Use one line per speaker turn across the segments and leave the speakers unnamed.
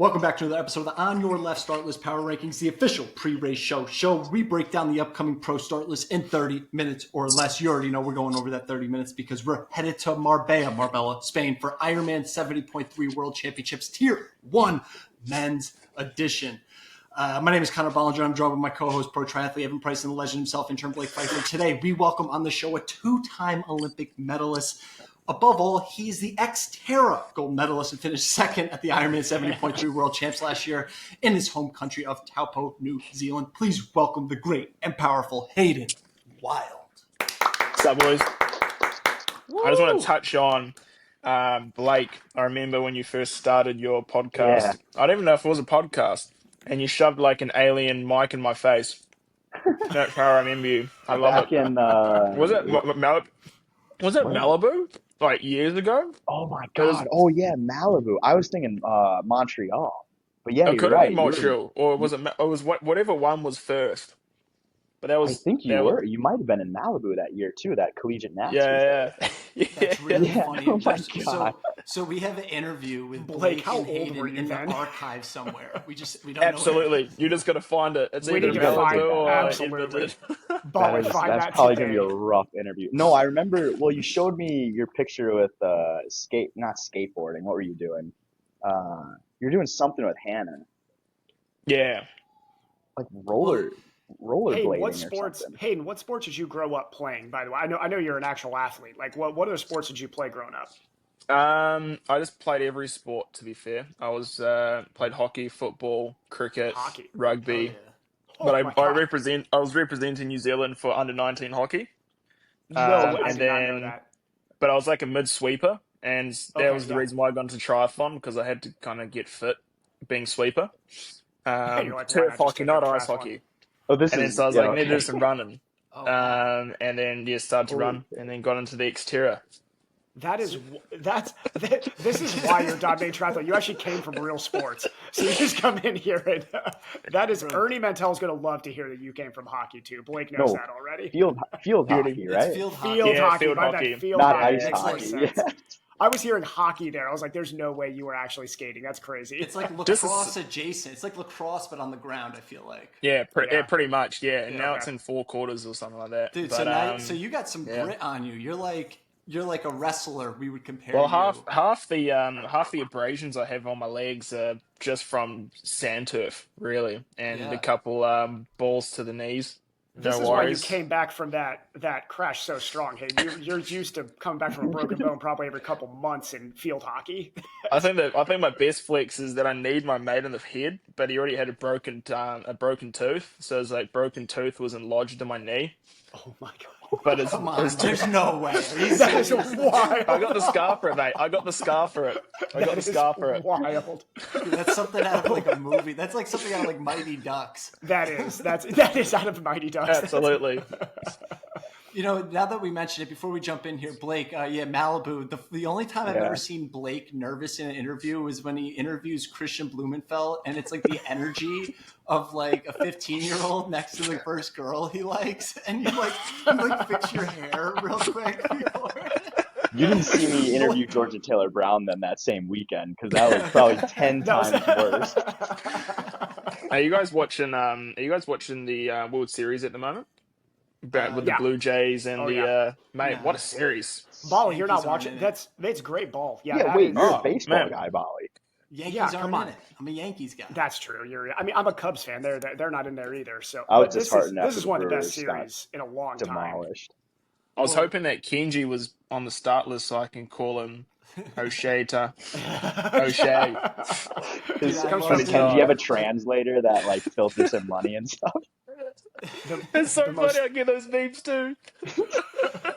Welcome back to another episode of the On Your Left Start List Power Rankings, the official pre-race show. We break down the upcoming pro start list in 30 minutes or less. You already know we're going over that 30 minutes because we're headed to Marbella, Spain for IRONMAN 70.3 World Championships Tier 1 Men's Edition. My name is Connor Bollinger. I'm joined with my co-host, pro triathlete Evan Price, and the legend himself, intern Blake Pfeiffer. Today, we welcome on the show a two-time Olympic medalist. Above all, he's the ex-Terra gold medalist and finished second at the Ironman 70.3 World Champs last year in his home country of Taupo, New Zealand. Please welcome the great and powerful Hayden Wilde.
What's up, boys? Woo! I just want to touch on Blake. I remember when you first started your podcast.
Yeah.
I don't even know if it was a podcast, and you shoved like an alien mic in my face. That's how I remember you. I love
Back
it.
in,
Was it Malibu? Was it Malibu? Like years ago?
Oh my God! Oh yeah, Malibu. I was thinking Montreal, but yeah,
It
you're
could have
right.
been Montreal, or was it? It was whatever one was first. But that was.
I think you were. You might have been in Malibu that year too. That collegiate Nats.
Yeah.
That's really funny.
Oh my God.
So we have an interview with
Blake, how
and
old
Hayden
were you
in
then?
the archive somewhere. We don't know.
Absolutely. You just got to find it. It's
We
either
need to find
Malibu or
absolutely.
Edmonton.
Find
That's
that
probably
today.
gonna be a rough interview. No, I remember. Well, you showed me your picture with not skateboarding. What were you doing? You're doing something with Hannah,
Yeah.
like rollerblading or something.
Hayden, what sports did you grow up playing, by the way? I know you're an actual athlete. Like what other sports did you play growing up?
I just played every sport, to be fair. I was played hockey, football, cricket, rugby. But I was representing New Zealand for under-19 hockey.
I did not know that.
But I was like a mid-sweeper, and that was the reason why I got into triathlon, because I had to kind of get fit being sweeper. Turf hockey, not ice hockey.
Oh,
So I was like, need to do some running.
Oh.
And then started to run, and then got into the Xterra.
This is why you're dominating triathlon. You actually came from real sports, so you just come in here and that is Ernie Mantel's going to love to hear that you came from hockey too. Blake knows that already.
Field hockey, right?
It's field hockey.
Field hockey,
field
by
hockey.
that field
Not
hockey.
ice
Makes more
hockey.
sense.
Yeah.
I was hearing hockey there. I was like, "There's no way you were actually skating. That's crazy."
It's like lacrosse adjacent. It's like lacrosse, but on the ground. I feel like.
Yeah, pretty much. Yeah, and now it's in 4 quarters or something like that.
Dude,
but,
so you got some grit on you. You're like a wrestler. We would compare.
Well,
you.
half the abrasions I have on my legs are just from sand turf, really, and a couple balls to the knees.
This is why you came back from that crash so strong. Hey, you're used to coming back from a broken bone probably every couple months in field hockey.
I think my best flex is that I need my mate in the head, but he already had a broken tooth, so it's like broken tooth was lodged in my knee.
Oh my God.
But
there's no way.
That is wild.
I got the scar for it, mate. I got the scar for it.
Wild.
Dude, that's something out of like a movie. That's like something out of like Mighty Ducks.
That is out of Mighty Ducks.
Absolutely.
You know, now that we mentioned it, before we jump in here, Blake, Malibu, the only time I've ever seen Blake nervous in an interview was when he interviews Christian Blumenfeld, and it's like the energy of like a 15-year-old next to the first girl he likes, and you fix your hair real quick before.
You didn't see me interview Georgia Taylor Brown then that same weekend, because that was probably 10 times worse.
Are you guys watching the World Series at the moment? With the Blue Jays and what a series!
Bali, you're not watching. That's great ball.
You're a baseball guy, Bali.
Yankees aren't in it. I'm a Yankees guy.
That's true. I'm a Cubs fan. They're not in there either. So
this is
one of the best series in a long
demolished.
time.
I was hoping that Kenji was on the start list so I can call him O'Shea. O'Shea.
Does Kenji have a translator that like filters him money and stuff?
It's so funny. I get those memes too.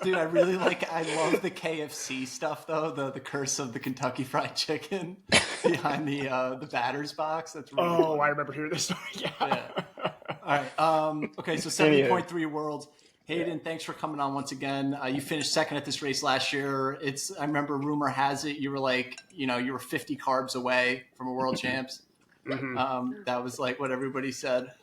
Dude, I love the KFC stuff though. The curse of the Kentucky Fried Chicken behind the batter's box. That's really funny.
I remember hearing this story. Yeah.
All right. Okay. So 70.3 Worlds. Hayden, thanks for coming on once again. You finished second at this race last year. I remember, rumor has it, you were 50 carbs away from a world champs.
Mm-hmm.
That was like what everybody said.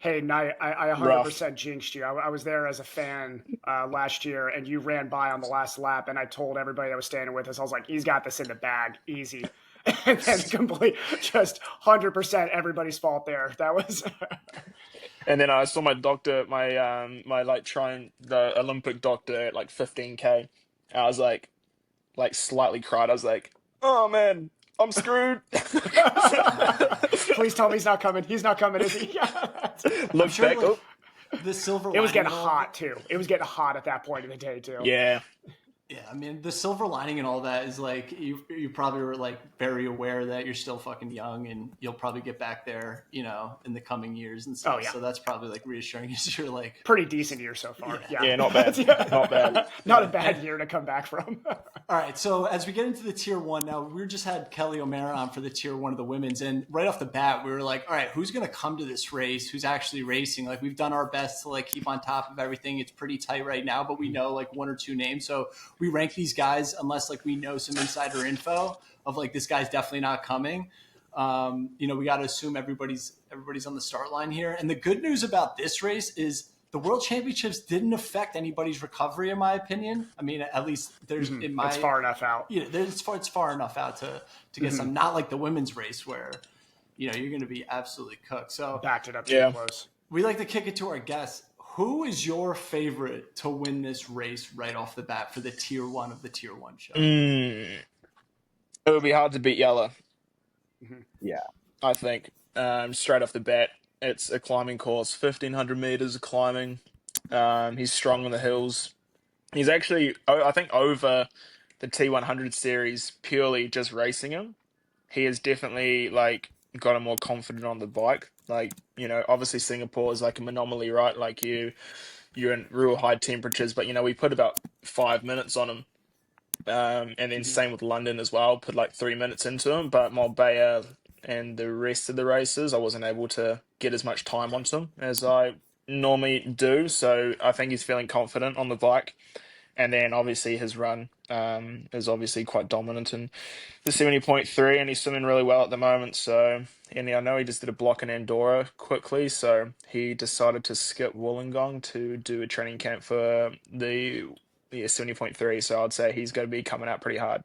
Hayden, I 100% jinxed you. I was there as a fan last year, and you ran by on the last lap, and I told everybody I was standing with us, I was like, he's got this in the bag, easy. and then complete just 100% everybody's fault there. That was.
And then I saw my doctor, my like the Olympic doctor at like 15K. I was like slightly cried. I was like, oh man, I'm screwed.
Please tell me he's not coming. He's not coming, is he?
Look
sure,
back.
like,
Oh,
the silver
It was
lining
getting
and all
hot too. It was getting hot at that point in the day too.
yeah.
Yeah, I mean, the silver lining and all that is like you probably were like very aware that you're still fucking young and you'll probably get back there, you know, in the coming years and stuff.
Oh, yeah.
So that's probably like reassuring. Is you're like
Pretty decent year so far. Yeah,
Yeah, not bad. Not bad.
Not a bad year to come back from.
all right. So as we get into the tier one now, we just had Kelly O'Mara on for the tier one of the women's, and right off the bat, we were like, all right, who's going to come to this race? Who's actually racing? Like we've done our best to like keep on top of everything. It's pretty tight right now, but we know like one or two names, so we rank these guys unless like we know some insider info of like this guy's definitely not coming. You know, we got to assume everybody's on the start line here. And the good news about this race is the World Championships didn't affect anybody's recovery, in my opinion. I mean, at least there's in my
It's far enough out.
Yeah, it's far enough out to get some. Not like the women's race where you know you're going to be absolutely cooked. So
Backed it up
Yeah.
too close.
we like to kick it to our guests. Who is your favorite to win this race right off the bat for the tier one of the tier one show?
It would be hard to beat Yella,
Yeah.
I think. Straight off the bat, it's a climbing course, 1,500 meters of climbing. He's strong on the hills. He's actually, I think, over the T100 series purely just racing him. He has definitely like got him more confident on the bike. Like, you know, obviously Singapore is like an anomaly, right? Like you're in real high temperatures, but you know, we put about 5 minutes on him. And then same with London as well, put like 3 minutes into him, but Marbella and the rest of the races, I wasn't able to get as much time onto him as I normally do. So I think he's feeling confident on the bike. And then obviously his run is obviously quite dominant in the 70.3, and he's swimming really well at the moment. So, and I know he just did a block in Andorra quickly, so he decided to skip Wollongong to do a training camp for the 70.3. So I'd say he's going to be coming out pretty hard.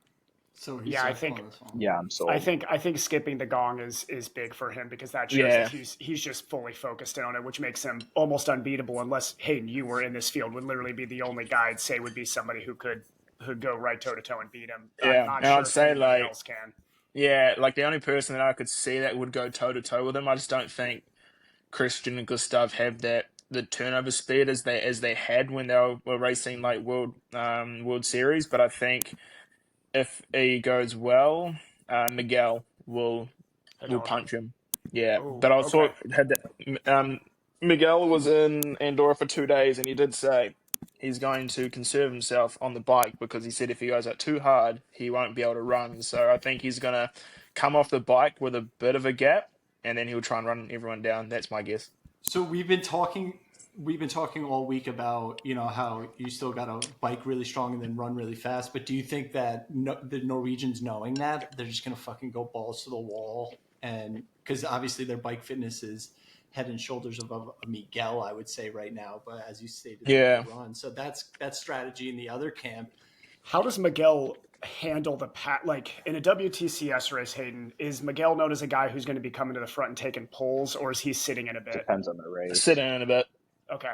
So he's
Yeah, I
so
think-
close, huh?
Yeah, I'm sold.
I think skipping the gong is big for him because that shows
Yeah.
that he's just fully focused in on it, which makes him almost unbeatable. Unless Hayden, you were in this field, would literally be the only guy I'd say would be somebody who could go right toe to toe and beat him.
Yeah,
I'm not
and
sure
I'd
if
say,
anybody
like-
else can.
Yeah, like the only person that I could see that would go toe to toe with him, I just don't think Christian and Gustav have the turnover speed as they had when they were racing like World Series. But I think if he goes well, Miguel will punch him. Yeah,
Ooh,
but I also
okay.
had that. Miguel was in Andorra for 2 days, and he did say he's going to conserve himself on the bike because he said if he goes out too hard, he won't be able to run. So I think he's going to come off the bike with a bit of a gap, and then he'll try and run everyone down. That's my guess.
So we've been talking all week about, you know, how you still got to bike really strong and then run really fast. But do you think that the Norwegians, knowing that, they're just going to fucking go balls to the wall? And because obviously their bike fitness is head and shoulders above Miguel, I would say right now. But as you stated,
Yeah.
run. So that's strategy in the other camp.
How does Miguel handle the like in a WTCS race? Hayden, is Miguel known as a guy who's going to be coming to the front and taking pulls, or is he sitting in a bit?
Depends on the race.
Sit in a bit.
Okay.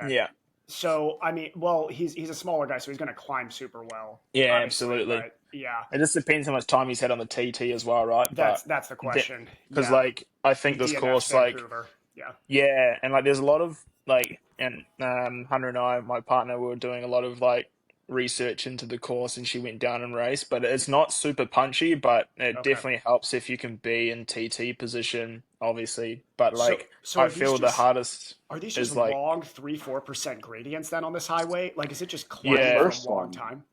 Yeah.
So I mean, well, he's a smaller guy, so he's going to climb super well.
Yeah,
obviously,
absolutely.
but yeah,
It just depends how much time he's had on the TT as well, right?
that's the question.
Because,
Yeah.
like, I think this
DNF
course, like,
Vancouver. Yeah.
yeah, and, like, there's a lot of, like, and Hunter and I, my partner, were doing a lot of, like, research into the course, and she went down and raced, but it's not super punchy, but it
Okay.
definitely helps if you can be in TT position, obviously. But, like,
so
I
are these
feel the
just-
hardest
Are these
is,
just
like,
long 3-4% gradients then on this highway? Like, is it just climbing
Yeah.
for a
First
long
one.
time?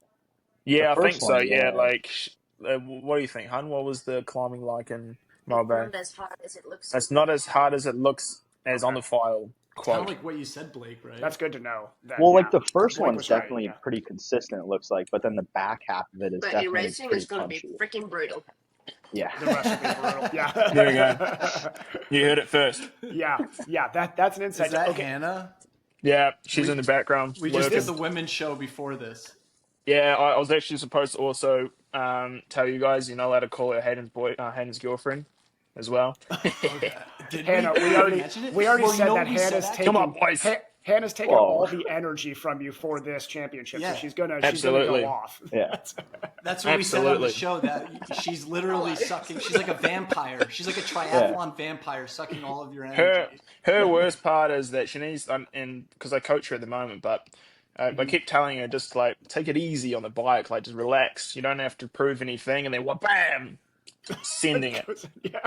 yeah,
the
I think
first
so,
one,
yeah,
yeah.
like, what do you think, Hun? What was the climbing like in Melbourne?
Not as hard as it looks.
It's not as hard as it looks as on the file
It's kind
quote.
of like what you said, Blake, right?
That's good to know. That,
Well, like
yeah.
the first
Blake
one's
was right,
definitely
yeah.
pretty consistent, it looks like, but then the back half of it is
But in
definitely
racing,
pretty
it's going to be
punchy.
freaking brutal.
Yeah.
The rest will be brutal. Yeah.
There we go. You heard it first.
yeah. That's an insight.
Is that
Okay.
Hannah?
Yeah, she's in the background.
We just
working.
did the women's show before this.
Yeah, I was actually supposed to also tell you guys you're not allowed to call her Hayden's girlfriend as well.
Did
Hannah, we
Did
already
mention it?
we already
Well,
said that
we said
Hannah's
that.
taking
Come on, boys.
Hannah's taking
Whoa.
all the energy from you for this championship,
Yeah.
so she's gonna
Absolutely.
go off.
Yeah.
That's what we said on the
Absolutely.
show, that she's literally sucking. She's like a vampire. She's like a triathlon vampire sucking all of your energy.
Her worst part is that she needs, and because I coach her at the moment, but I keep telling her just like take it easy on the bike, like just relax. You don't have to prove anything, and then what? Bam, sending it.
Yeah.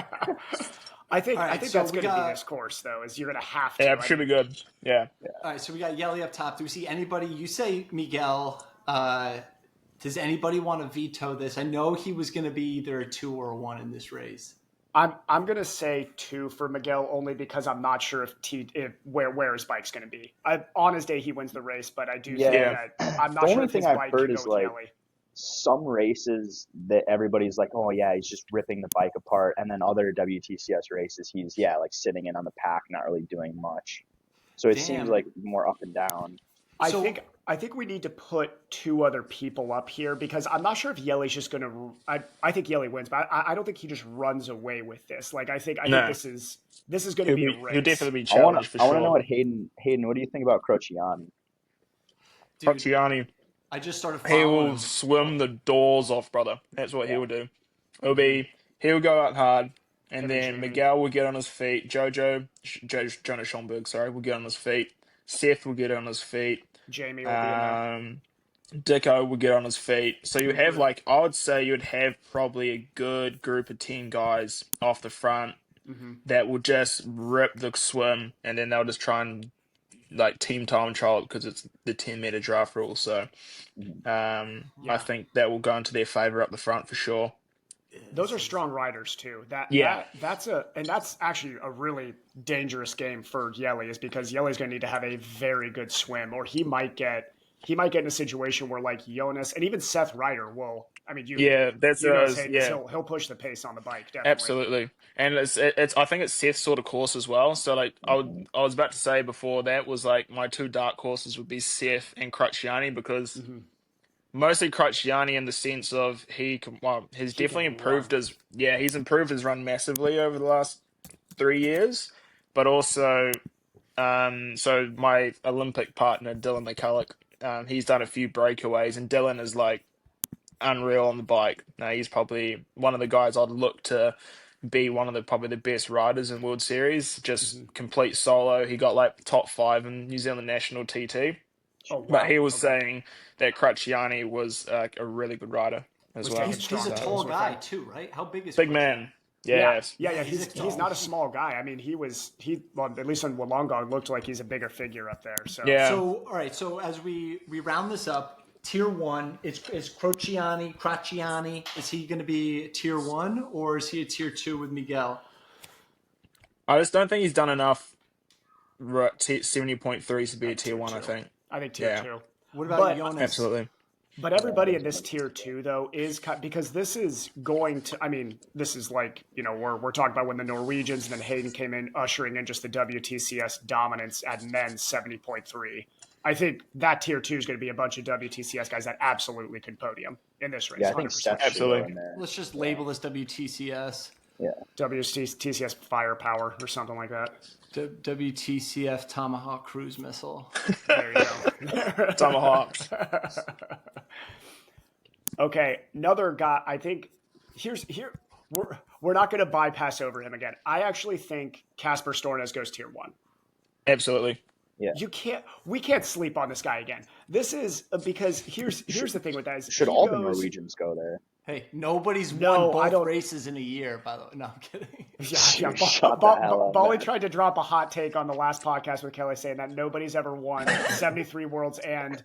I think
All right,
I think
so
that's
we
going to be
got-
this course though. Is you're going to have to.
Yeah,
I
it should
mean,
be good. Yeah.
All right, so we got Yelly up top. Do we see anybody? You say Miguel. Does anybody want to veto this? I know he was going to be either a 2 or a 1 in this race.
I'm going to say 2 for Miguel only because I'm not sure if where his bike's going to be. On his day he wins the race, but I do
Yeah.
think that I'm not
The
sure
only
if his
thing I've
bike
heard
can
is,
go with
like,
Yelly.
Some races that everybody's like, oh yeah, he's just ripping the bike apart, and then other WTCS races, he's like sitting in on the pack, not really doing much. So it seems
Damn.
like more up and down.
I
So-
think we need to put 2 other people up here because I'm not sure if Yelly's just going to. I think Yelly wins, but I don't think he just runs away with this. Like I think
No.
this is going to be a race.
He'll definitely be
I want
challenged for
to know
sure.
what Hayden. What do you think about Crociani?
Dude,
Crociani,
I just started
he
following
will
him.
swim the doors off, brother. That's what he will do. He'll go out hard, and then
Jamie.
Miguel will get on his feet. Jonas Schomburg, will get on his feet. Seth will get on his feet.
Jamie will be in there.
Dicko will get on his feet. So you have I would say you'd have probably a good group of 10 guys off the front that will just rip the swim, and then they'll just try and like team time trial because it's the 10-meter draft rule. So I think that will go into their favor up the front for sure.
Those are strong riders too. That's actually a really dangerous game for Yelly, is because Yelly's going to need to have a very good swim, or he might get in a situation where like Jonas and even Seth Ryder will. I mean,
That's
you
what I
know,
was- yeah.
he'll push the pace on the bike. Definitely.
Absolutely, and it's I think it's Seth's sort of course as well. So like I was about to say before, that was like my 2 dark horses would be Seth and Crociani, because mostly Crociani in the sense of he's definitely improved he's improved his run massively over the last 3 years, but also so my Olympic partner Dylan McCulloch, he's done a few breakaways, and Dylan is like unreal on the bike. Now he's probably one of the guys I'd look to be one of probably the best riders in World Series. Just complete solo. He got like top 5 in New Zealand National TT.
Oh, wow.
But he was saying that Crociani was a really good rider as well.
He's a tall guy too, right? How big is
Big
Crociani?
man.
Yeah.
Yes.
He's not a small guy. I mean, at least on Wollongong, looked like he's a bigger figure up there. So
Yeah.
So all right, so as we round this up, tier 1 is Crociani. Is he going to be tier 1 or is he a tier 2 with Miguel?
I just don't think he's done enough 70.3 to be a tier 1, I think.
I think tier
Yeah.
2.
What about
But-
Jonas?
Absolutely.
But everybody in this tier 2 though is because this is going to. I mean, this is like, you know, we're talking about when the Norwegians and then Hayden came in, ushering in just the WTCS dominance at men's 70.3. I think that tier 2 is going to be a bunch of WTCS guys that absolutely could podium in this race.
Yeah, I think
100%.
Seth should
Absolutely.
go in there.
Let's just label this WTCS.
Yeah.
WTCS firepower or something like that.
WTCF Tomahawk Cruise Missile.
There you go.
Tomahawks.
Okay, another guy. I think we're not going to bypass over him again. I actually think Casper Stornes goes tier 1.
Absolutely.
We can't sleep on this guy again. This is because here's the thing with that is
Should
he
all the
goes-
Norwegians go there?
Hey, nobody's
No,
won
I
both
don't-
races in a year, by the way. No, I'm kidding.
Yeah.
Shut the hell up,
Bali
man.
tried to drop a hot take on the last podcast with Kelly saying that nobody's ever won 73 worlds and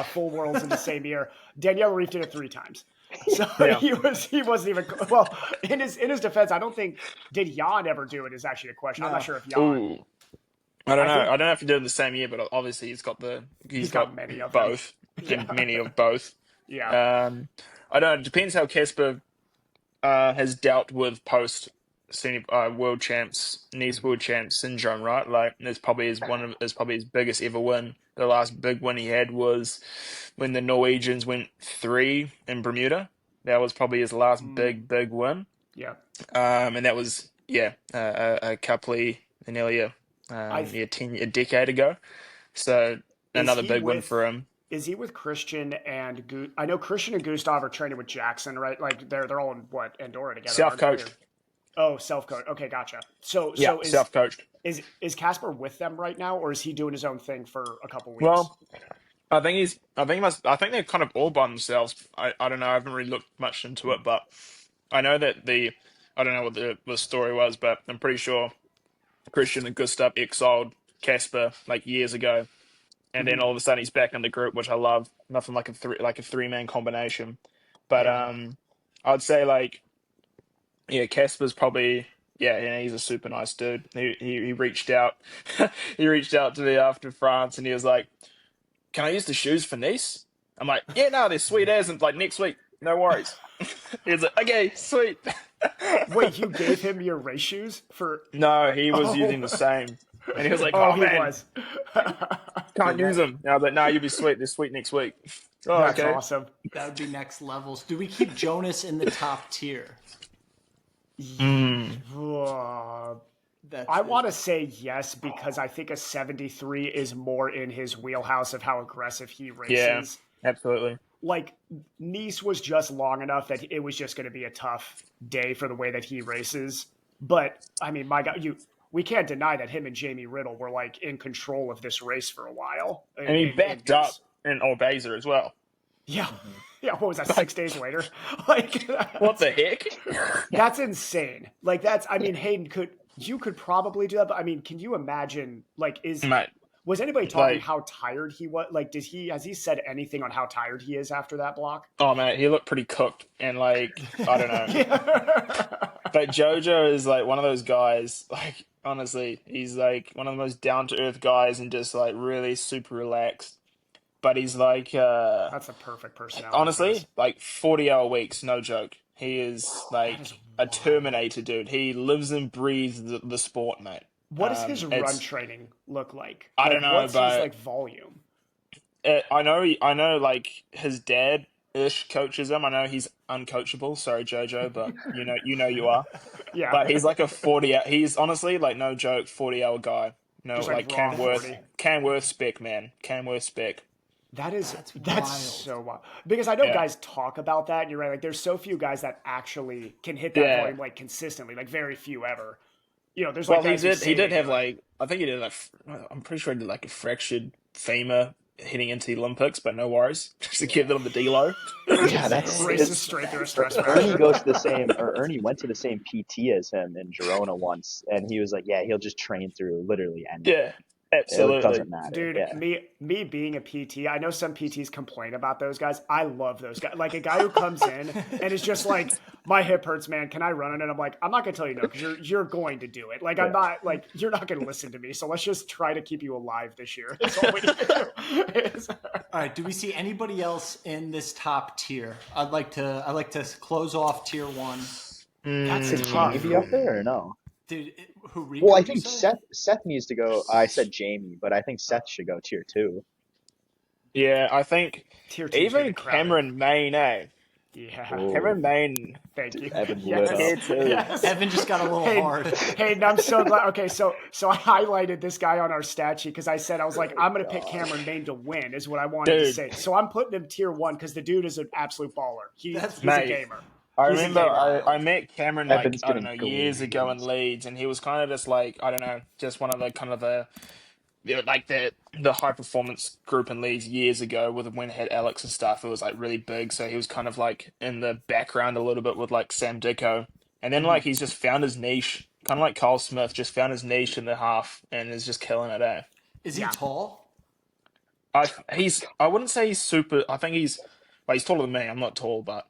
full worlds in the same year. Danielle Reef did it 3 times. So
Yeah.
he wasn't even well in his defense. I don't think did Jan ever do it is actually a question. I'm
No.
not sure if Jan.
Ooh. I don't know.
think-
I don't know if he did it in the same year, but obviously he's got
got many of them.
both. And many of both.
Yeah.
I don't know. It depends how Casper has dealt with post world champs, Nice world champs syndrome, right? Like it's probably his biggest ever win. The last big win he had was when the Norwegians went 3 in Bermuda. That was probably his last big win.
Yeah.
And that was a couple of nearly a decade ago. So another big win for him.
Is he with Christian and I know Christian and Gustav are training with Jackson, right? Like they're all in what, Andorra together?
Self-coached.
Oh, self-coached. Okay, gotcha. So
self-coached.
Is Casper with them right now, or is he doing his own thing for a couple weeks?
Well, I think they're kind of all by themselves. I don't know. I haven't really looked much into it, but I know that I don't know what the story was, but I'm pretty sure Christian and Gustav exiled Casper like years ago, and then all of a sudden he's back in the group, which I love. Nothing like a three-man combination. But I'd say like Casper's probably he's a super nice dude. He reached out he reached out to me after France, and he was like, "Can I use the shoes for Nice?" I'm like, "Yeah, no, they're sweet as, and like next week, no worries." He's like, "Okay, sweet."
Wait, you gave him your race shoes for?
No, he was using the same, and he was like,
he
man,
was.
can't use them." And I was like, "No, you'll be sweet. They're sweet next week." Oh,
That's
okay.
awesome.
That would be next levels. Do we keep Jonas in the top tier?
I want to say yes, because I think a 73 is more in his wheelhouse of how aggressive he races.
Yeah, absolutely.
Like, Nice was just long enough that it was just going to be a tough day for the way that he races. But, I mean, my God, we can't deny that him and Jamie Riddle were, like, in control of this race for a while.
And he backed up in Orbazer as well.
Yeah. Yeah, what was that, 6 days later? Like,
what the heck?
That's insane. Like, Hayden, you could probably do that, but I mean, can you imagine, like, was anybody talking how tired he was? Like, has he said anything on how tired he is after that block?
Oh man, he looked pretty cooked, and like, I don't know. But Jojo is like one of those guys, like, honestly, he's like one of the most down to earth guys and just like really super relaxed. But he's like
that's a perfect personality.
Honestly, like 40-hour weeks, no joke. He is like a Terminator, dude. He lives and breathes the sport, mate.
What does his run training look like?
I don't know,
what's
but
his like volume?
I know, like his dad-ish coaches him. I know he's uncoachable. Sorry, Jojo, but you know you are.
Yeah.
But he's like a 40. He's honestly like no joke, 40-hour guy. No,
just
like Canworth spec, man. Canworth spec.
That's so wild. Because I know guys talk about that, and you're right. Like, there's so few guys that actually can hit that volume like consistently. Like, very few ever. There's like
he did have like, I think he did like, I'm pretty sure he did like a fractured femur heading into the Olympics, but no worries. Just to keep it on the D-low.
Yeah, that's
races straight through a stress
Ernie goes to the same, or Ernie went to the same PT as him in Girona once, and he was like, "Yeah, he'll just train through literally anything."
Yeah. Absolutely.
It doesn't matter.
Dude, me being a PT, I know some PTs complain about those guys. I love those guys. Like, a guy who comes in and is just like, "My hip hurts, man. Can I run it?" And I'm like, "I'm not going to tell you no, because you're going to do it. Like, I'm not, like, you're not going to listen to me. So let's just try to keep you alive this year." That's all we need to do.
All right. Do we see anybody else in this top tier? I'd like to close off tier 1.
That's
Is Jamie up there or no?
Dude, who? Rico,
well, I think Seth needs to go. I said Jamie, but I think Seth should go tier 2.
Yeah, I think
tier 2
even Cameron Main,
Yeah.
Cameron Main.
Thank you.
Evan
Yes.
Evan just got a little hard.
Hayden, I'm so glad. Okay, so I highlighted this guy on our stat sheet because I was like, I'm going to pick Cameron Main to win is what I wanted to say. So I'm putting him tier 1 because the dude is an absolute baller. He's a gamer.
I remember I met Cameron like, I don't know, years ago in Leeds, and he was kind of just like, I don't know, just one of the kind of the high performance group in Leeds years ago when it had Alex and stuff. It was like really big, so he was kind of like in the background a little bit with like Sam Dicko, and then like he's just found his niche, kind of like Kyle Smith, just found his niche in the half and is just killing it.
Is he tall?
I wouldn't say he's super. I think he's taller than me. I'm not tall, but.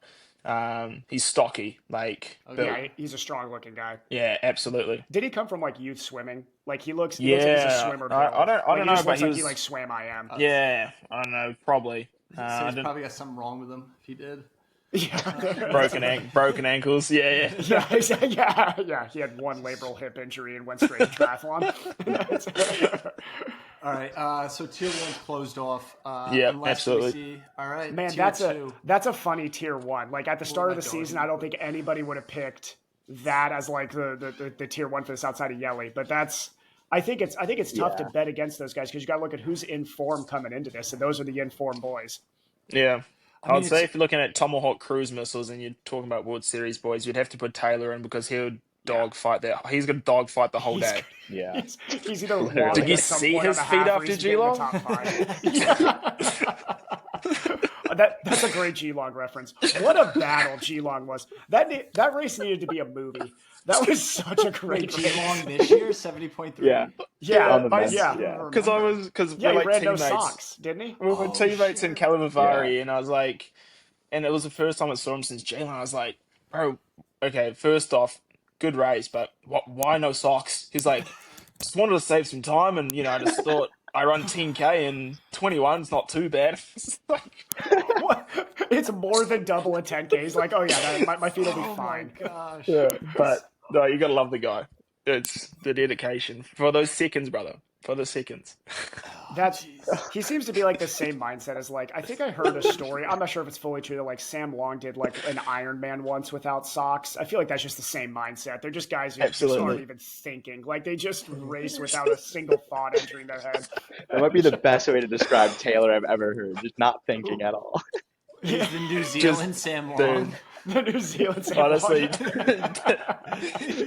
He's stocky, like
yeah, he's a strong looking guy.
Yeah, absolutely.
Did he come from like youth swimming? Like he looks like he's a swimmer.
I don't know, but
he like swam IM.
Yeah, I don't know, probably.
So he's probably got something wrong with him if he did.
Yeah.
broken ankles. Yeah.
Yeah. He had one labral hip injury and went straight to triathlon.
All right. So tier one's closed off.
Yeah,
Unless
absolutely.
we see. All right.
Man,
tier
that's
two.
a funny tier one. Like at the start of the
my dog
season, I don't think anybody would have picked that as like the tier one for this outside of Yelly. But I think it's tough to bet against those guys because you got to look at who's in form coming into this, and those are the informed boys.
Yeah.
I mean,
I'd say if you're looking at Tomahawk cruise missiles and you're talking about World Series boys, you'd have to put Taylor in because he would dogfight that. He's going to dogfight the whole day.
Yeah.
He's either
Literally.
walking
Did you
at some
see
point
his
on the
feet
half or
after
he's getting the
Geelong?
top 5. That's a great Geelong reference. What a battle Geelong was. That race needed to be a movie. That was such a great race.
Geelong this year, 70.3.
Yeah. On the men's,
Because
Yeah,
we're
he
like
ran no
teammates.
socks, didn't he?
We were teammates in Calavivari,
Yeah.
and I was like, and it was the first time I saw him since Jalen. I was like, bro, okay, first off, good race, but why no socks? He's like, just wanted to save some time, and I just thought I run 10K and 21's not too bad. It's like,
What? It's more than double a 10K. He's like, oh yeah, my feet will be fine.
My gosh.
yeah, but no, you gotta love the guy. It's the dedication for those seconds, brother. For the seconds.
He seems to be like the same mindset as like I think I heard a story. I'm not sure if it's fully true that like Sam Long did like an Ironman once without socks. I feel like that's just the same mindset. They're just guys who just aren't even thinking. Like they just race without a single thought entering their head.
That might be the best way to describe Taylor I've ever heard. Just not thinking at all.
He's the New Zealand Sam Long.
Dude.
The New Zealand Sam
Honestly,
Long.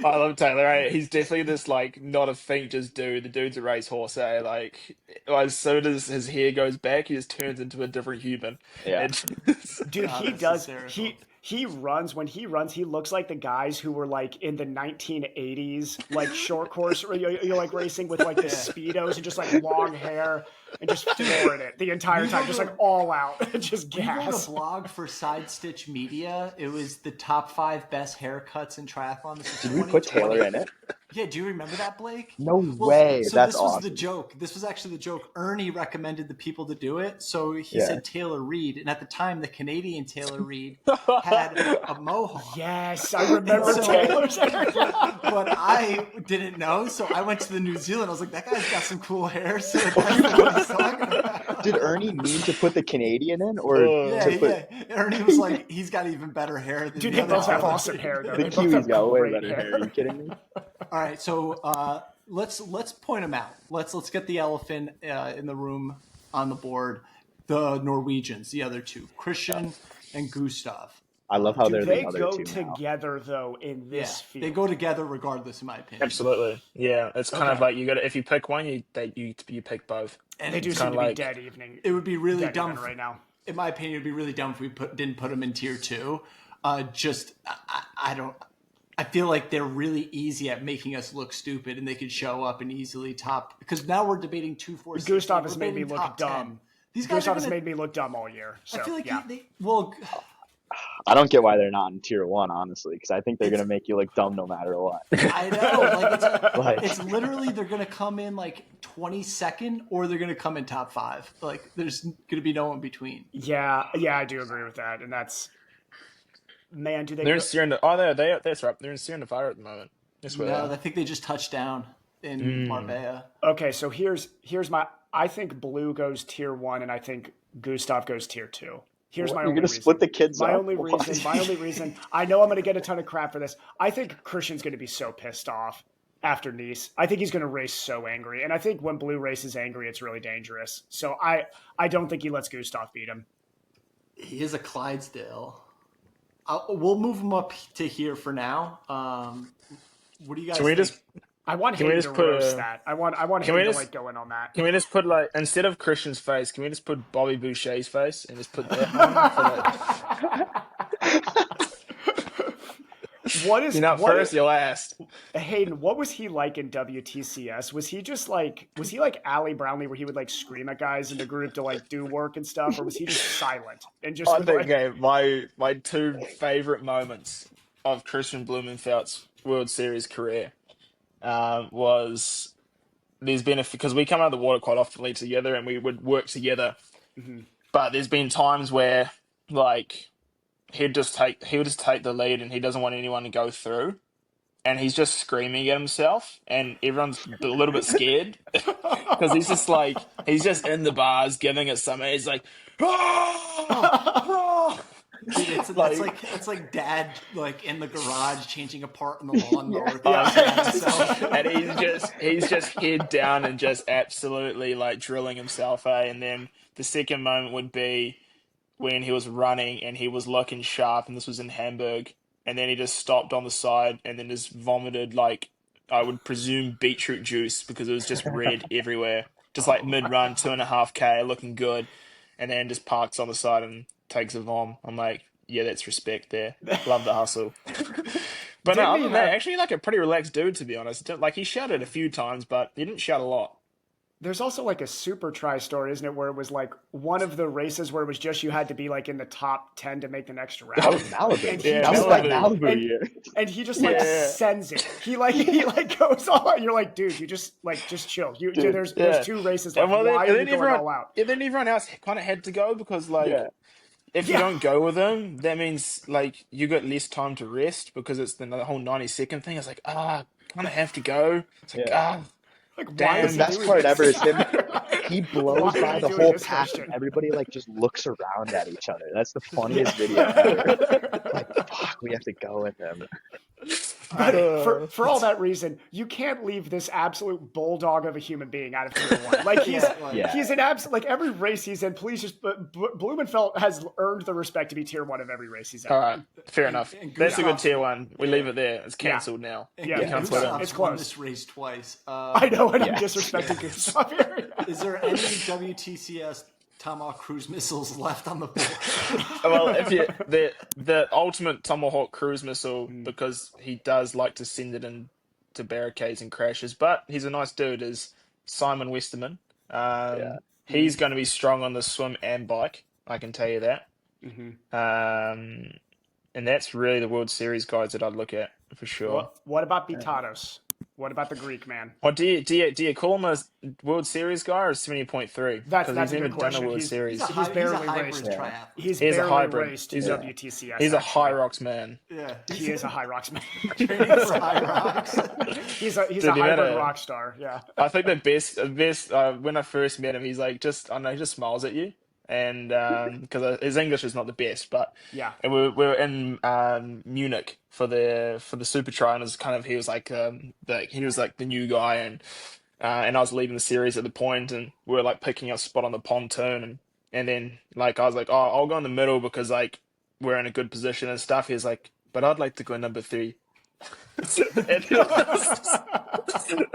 I love Taylor. Eh? He's definitely this like not a thing, just dude. The dude's a racehorse. Eh? Like as soon as his hair goes back, he just turns into a different human.
Yeah.
Dude, he
that's
does.
hysterical.
He runs. When he runs, he looks like the guys who were like in the 1980s, like short course, or you're like racing with like the speedos and just like long hair and just flooring it the entire time, just like all out, just
We wrote
gas.
a blog for Side Stitch Media. It was the top 5 best haircuts in triathlon. This was
Did we put
2020.
Taylor in it?
Yeah, do you remember that, Blake?
No way.
So
That's
this was
awesome.
the joke. This was actually the joke. Ernie recommended the people to do it. So he
Yeah.
said Taylor Reid. And at the time, the Canadian Taylor Reid had a mohawk.
Yes, I remember
So-
Taylor's.
But I didn't know. So I went to the New Zealand. I was like, that guy's got some cool hair. So that's what he's talking about.
Did Ernie mean to put the Canadian in, or
Yeah,
to put
yeah. Ernie was like, he's got even better hair than
Dude,
the
they
other
both have
guy.
awesome hair though.
the
They both
Kiwis
have
got way
great
better hair? Are you kidding me?
All right, so let's point them out. Let's get the elephant in the room on the board. The Norwegians, the other two, Christian and Gustav.
I love how they're
They
the other
go
two now.
together though in this field.
They go together regardless, in my opinion.
Absolutely, yeah. It's kind of like you got to if you pick one, you pick both.
And
They do
it's
seem
kinda
to be
like-
dead evening.
It would be really
Dead
dumb
even right now.
In my opinion, it'd be really dumb if we didn't put them in tier 2. I don't. I feel like they're really easy at making us look stupid, and they could show up and easily top. Because now we're debating 2, 4, 6.
Gustav
we're
has made me
debating
look
top 10.
dumb.
These guys
Gustav
are
has
gonna,
made me look dumb all year. So
I feel like
yeah.
well,
I don't get why they're not in tier 1, honestly, because I think they're gonna make you look dumb no matter what.
I know.
Like-
It's literally they're gonna come in like 22nd, or they're gonna come in top 5. Like there's gonna be no in between.
Yeah, I do agree with that, and that's man. Do they?
They're in
Go,
Sierra that's right. They're in Sierra Nevada at the moment. That's where they
No,
are.
I think they just touched down in Marbella.
okay, so here's my. I think Blue goes tier 1, and I think Gustav goes tier 2. Here's my
You're
only
gonna
reason.
split the kids
My
up?
only
What?
reason. My only reason. I know I'm going to get a ton of crap for this. I think Christian's going to be so pissed off after Nice. I think he's going to race so angry, and I think when Blue races angry, it's really dangerous. So I don't think he lets Gustav beat him.
He is a Clydesdale. We'll move him up to here for now. What do you guys
Can we
think?
just
I want
Can we
him
just
to
put
roast
a-
that. I want him
Can we
to
just-
like go in on that.
Can we just put like instead of Christian's face, can we just put Bobby Boucher's face and just put that on? For
What is
you're not
what
first,
is-
you're last.
Hayden, what was he like in WTCS? Was he like Ali Brownlee where he would like scream at guys in the group to like do work and stuff, or was he just silent and just
I
would,
think
like,
okay, my 2 favorite moments of Christian Blumenfeld's World Series career was there's been because we come out of the water quite often together and we would work together, but there's been times where like he'll just take the lead, and he doesn't want anyone to go through, and he's just screaming at himself, and everyone's a little bit scared because he's just in the bars giving it some. He's like, oh!
Dude, it's like dad like in the garage changing a part in the lawnmower.
And he's just head down and just absolutely like drilling himself, And then the second moment would be when he was running and he was looking sharp, and this was in Hamburg, and then he just stopped on the side and then just vomited like, I would presume, beetroot juice, because it was just red everywhere. Just like mid-run, 2.5K, looking good, and then just parks on the side and takes a vom. I'm like, yeah, that's respect there. Love the hustle. But no, other than that, actually like a pretty relaxed dude, to be honest. Like, he shouted a few times, but he didn't shout a lot.
There's also like a super try story, isn't it, where it was like one of the races where it was just you had to be like in the top 10 to make the next round.
That was Malibu.
That was
that Malibu year.
And he just like sends it. He goes all out. You're like, dude, you just chill. There's 2 races left. Why are you going all out?
Yeah, then everyone else kind of had to go because if you don't go with them, that means like you got less time to rest, because it's the whole 90-second thing. It's like, kind of have to go. It's like,
Like,
damn.
The best part ever is him. He blows by the whole pack, and everybody like just looks around at each other. That's the funniest video ever. Like, fuck, we have to go with him.
But for all that reason, you can't leave this absolute bulldog of a human being out of Tier 1. Like, he's an absolute, like, every race he's in, please just, Blumenfeld has earned the respect to be Tier 1 of every race he's in.
All right, fair enough. That's a good Tier 1. We leave it there. It's cancelled now.
It's close. This race twice.
I know, and I'm disrespecting Gustav here.
Is there any WTCS Tomahawk cruise missiles left on the board?
Well, if the ultimate Tomahawk cruise missile, because he does like to send it into barricades and crashes, but he's a nice dude, is Simon Westerman. He's going to be strong on the swim and bike, I can tell you that. And that's really the World Series guys that I'd look at for sure.
What about Vitados? What about the Greek man?
Or do you call him a World Series guy or 70.3?
That's
he's
a
never
good
done a
question.
World Series.
He's barely raced. He's barely
a hybrid.
Raced WTCS.
He's a high rocks man.
Yeah,
he is a high rocks man.
Training for high rocks.
He's a hybrid rock star. Yeah.
I think the best when I first met him, he's like he just smiles at you. And because his English is not the best, but and we were in Munich for the Super Tri, and it was kind of he was like the new guy, and I was leading the series at the point, and we were like picking up spot on the pontoon, and then like I was like, I'll go in the middle because like we're in a good position and stuff. He's like, but I'd like to go number 3. I was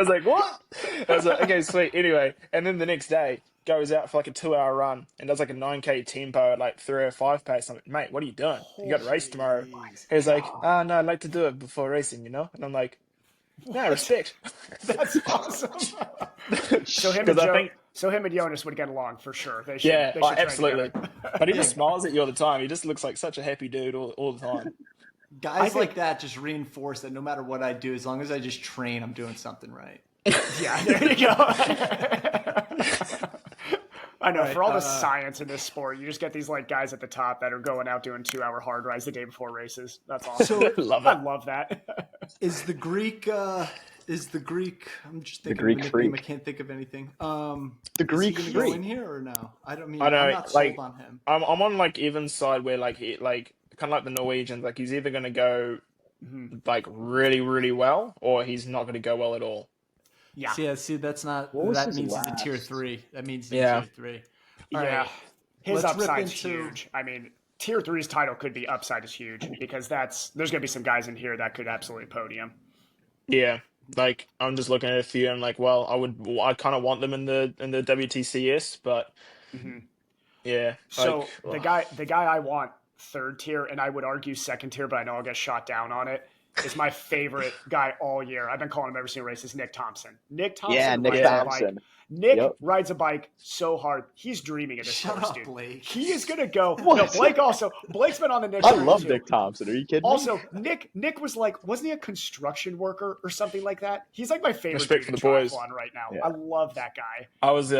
like, what? I was like, okay, sweet. Anyway, and then the next day goes out for like a 2-hour run and does like a 9K tempo at like 3:05 pace. I'm like, mate, what are you doing? You got a race tomorrow. He's like, no, I'd like to do it before racing, And I'm like, no, respect.
That's awesome. So him and Jonas would get along for sure. They should,
absolutely. But he just smiles at you all the time. He just looks like such a happy dude all the time.
Guys like that just reinforce that no matter what I do, as long as I just train, I'm doing something right.
Yeah, there you go. I know, for all the science in this sport, you just get these like guys at the top that are going out doing 2-hour hard rides the day before races. That's awesome.
So,
I love that.
Is the Greek? I'm just thinking
Greek
of a
freak.
nickname. I can't think of anything.
The Greek
is he
freak.
go in here or no? I know.
I'm
not
like,
sold on him.
I'm on like Evan's side where like he like kind of like the Norwegians. Like he's either going to go like really really well or he's not going to go well at all.
Yeah.
See, that's not.
That
means
last?
he's a tier 3. That means he's a tier 3. All right.
His upside's huge. I mean, tier 3's title could be upside is huge because there's going to be some guys in here that could absolutely podium.
Yeah. Like I'm just looking at a few and I'm like, well, I kind of want them in the WTCS, but yeah.
So the guy I want third tier, and I would argue second tier, but I know I'll get shot down on it, is my favorite guy all year. I've been calling him every single race. Is Nick Thompson. Nick Thompson.
Yeah, Nick Thompson.
Nick rides a bike so hard. He's dreaming of this course, dude.
Blake.
He is going to go. No, Blake's been on the Nick.
I love Nick Thompson. Are you kidding me?
Also, Nick was like, wasn't he a construction worker or something like that? He's like my favorite
Respect
dude
for the boys.
triathlon right now.
Yeah.
I love that guy.
I was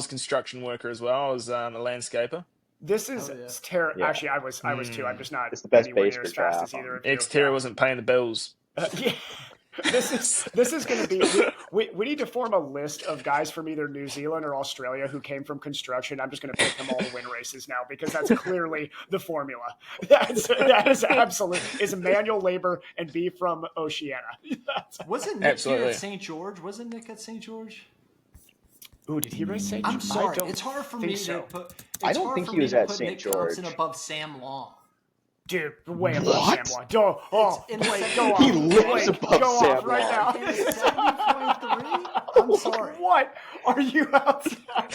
construction worker as well. I was a landscaper.
This is
Oh, yeah.
terrible.
Yeah.
Actually, I was too. I'm just not
It's the best
anywhere
base
near
for
as fast as
triathlon.
either of you.
Xterra
Yeah.
wasn't paying the bills.
Yeah. This is going to be. We need to form a list of guys from either New Zealand or Australia who came from construction. I'm just going to pick them all to win races now because that's clearly the formula. That is absolute. Is manual labor and be from Oceania.
Wasn't Nick here
Absolutely.
at St. George? Wasn't Nick at St. George?
Ooh, did he race St.
I'm
George?
sorry.
I don't
It's hard for
think
me
so.
to put. It's
I don't
hard
think
for
he
me
was
to
at
put
St.
Nick Thompson
George.
above Sam Long.
Dude, way above
What?
Sam Long. Oh,
It's in
Blake,
the
go off.
He lives
Blake,
above
go
Sam
off right
Long.
now.
And a 70.3? I'm sorry.
What are you outside?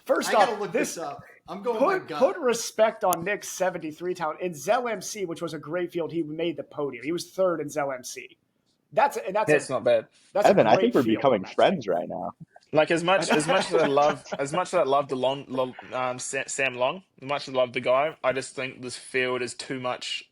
First
I gotta
off,
look this up. I'm going by gut.
put respect on Nick's 73 talent. In Zell MC, which was a great field, he made the podium. He was third in Zell MC. That's
Not bad.
That's
Evan,
a
I
great
think we're
field
becoming
on that
friends
thing.
right now.
Like as much as I love Sam Long, as much as I love the guy, I just think this field is too much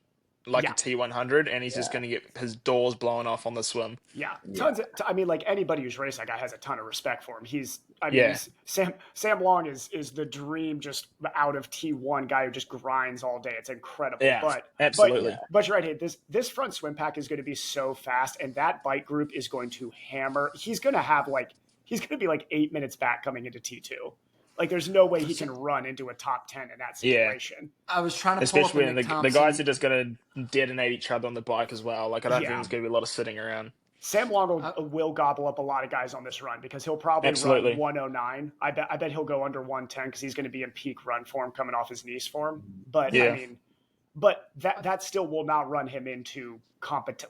like
Yeah.
a T100, and he's just going to get his doors blown off on the swim.
Yeah, tons. I mean, like anybody who's raced that guy has a ton of respect for him. He's
Yeah.
Sam Long is the dream, just out of T1 guy who just grinds all day. It's incredible.
Yeah, absolutely.
But you're right. Hey, this front swim pack is going to be so fast, and that bike group is going to hammer. He's going to be like 8 minutes back coming into T2. Like, there's no way he can run into a top 10 in that situation.
I was trying to
Especially
pull up
when
Nick
the guys
Thompson.
are just going to detonate each other on the bike as well. Like, I don't think
Yeah.
there's going to be a lot of sitting around.
Sam Long will gobble up a lot of guys on this run because he'll probably
Absolutely.
run 109. I bet he'll go under 110 because he's going to be in peak run form coming off his Nice form. But
Yeah.
I mean, but that still will not run him into